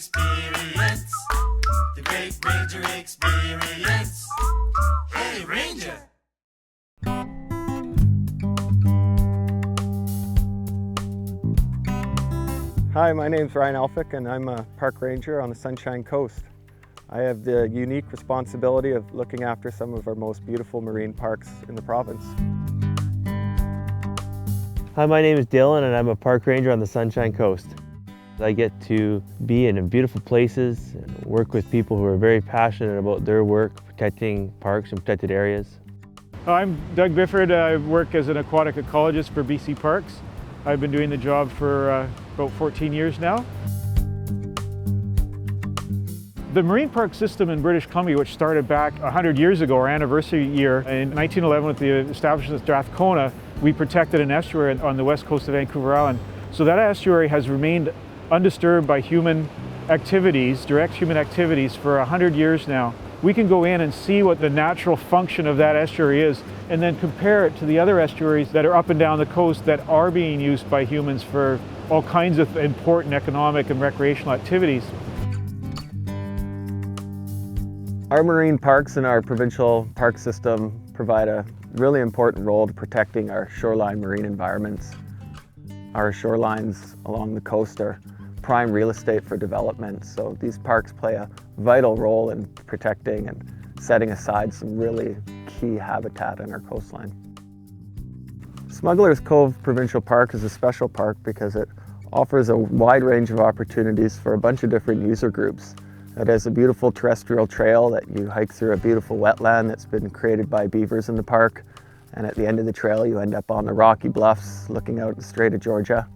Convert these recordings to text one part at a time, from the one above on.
experience. The Great Ranger Experience. Hey, Ranger! Hi, my name's Ryan Elphick and I'm a park ranger on the Sunshine Coast. I have the unique responsibility of looking after some of our most beautiful marine parks in the province. Hi, my name is Dylan and I'm a park ranger on the Sunshine Coast. I get to be in beautiful places and work with people who are very passionate about their work, protecting parks and protected areas. I'm Doug Biffard. I work as an aquatic ecologist for BC Parks. I've been doing the job for about 14 years now. The marine park system in British Columbia, which started back 100 years ago, our anniversary year, in 1911 with the establishment of Strathcona, we protected an estuary on the west coast of Vancouver Island. So that estuary has remained undisturbed by human activities, direct human activities, for 100 years now. We can go in and see what the natural function of that estuary is and then compare it to the other estuaries that are up and down the coast that are being used by humans for all kinds of important economic and recreational activities. Our marine parks and our provincial park system provide a really important role to protecting our shoreline marine environments. Our shorelines along the coast are prime real estate for development, so these parks play a vital role in protecting and setting aside some really key habitat in our coastline. Smuggler's Cove Provincial Park is a special park because it offers a wide range of opportunities for a bunch of different user groups. It has a beautiful terrestrial trail that you hike through a beautiful wetland that's been created by beavers in the park, and at the end of the trail you end up on the rocky bluffs looking out at the Strait of Georgia.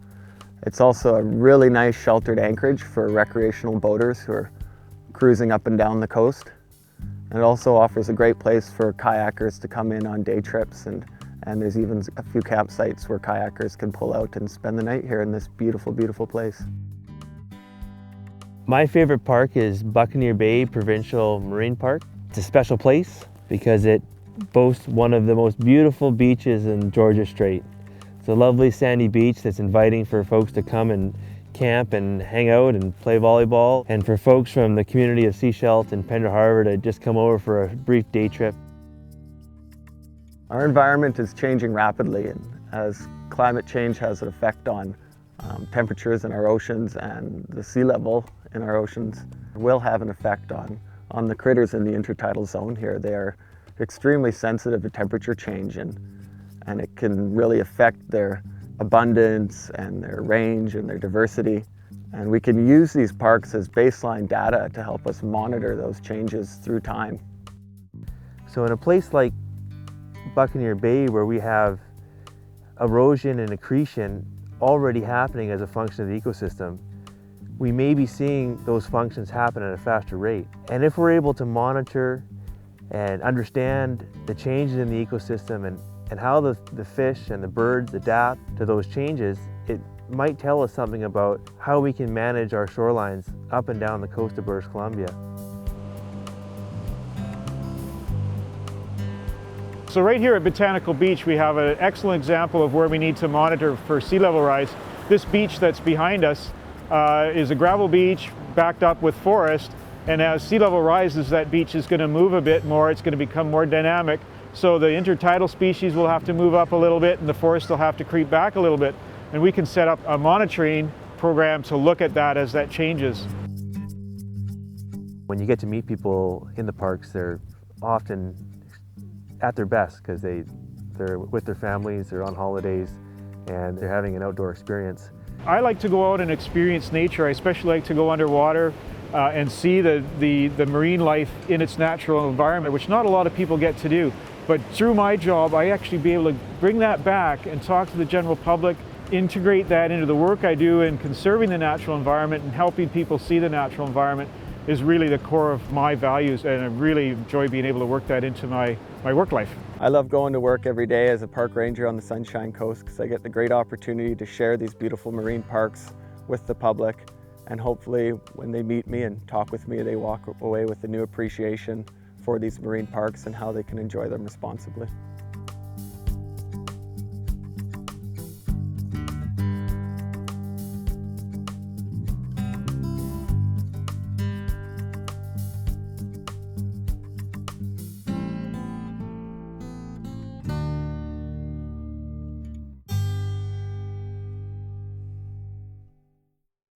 It's also a really nice sheltered anchorage for recreational boaters who are cruising up and down the coast. And it also offers a great place for kayakers to come in on day trips, and there's even a few campsites where kayakers can pull out and spend the night here in this beautiful, beautiful place. My favorite park is Buccaneer Bay Provincial Marine Park. It's a special place because it boasts one of the most beautiful beaches in Georgia Strait. It's a lovely sandy beach that's inviting for folks to come and camp and hang out and play volleyball, and for folks from the community of Seashelt and Pender Harbor to just come over for a brief day trip. Our environment is changing rapidly, and as climate change has an effect on temperatures in our oceans and the sea level in our oceans, will have an effect on the critters in the intertidal zone here. They are extremely sensitive to temperature change, and it can really affect their abundance and their range and their diversity. And we can use these parks as baseline data to help us monitor those changes through time. So in a place like Buccaneer Bay, where we have erosion and accretion already happening as a function of the ecosystem, we may be seeing those functions happen at a faster rate. And if we're able to monitor and understand the changes in the ecosystem and how the fish and the birds adapt to those changes, it might tell us something about how we can manage our shorelines up and down the coast of British Columbia. So right here at Botanical Beach, we have an excellent example of where we need to monitor for sea level rise. This beach that's behind us is a gravel beach backed up with forest, and as sea level rises, that beach is going to move a bit more. It's going to become more dynamic. So the intertidal species will have to move up a little bit and the forest will have to creep back a little bit. And we can set up a monitoring program to look at that as that changes. When you get to meet people in the parks, they're often at their best because they're with their families, they're on holidays, and they're having an outdoor experience. I like to go out and experience nature. I especially like to go underwater and see the marine life in its natural environment, which not a lot of people get to do. But through my job, I actually be able to bring that back and talk to the general public, integrate that into the work I do in conserving the natural environment and helping people see the natural environment is really the core of my values, and I really enjoy being able to work that into my work life. I love going to work every day as a park ranger on the Sunshine Coast because I get the great opportunity to share these beautiful marine parks with the public, and hopefully when they meet me and talk with me, they walk away with a new appreciation for these marine parks and how they can enjoy them responsibly.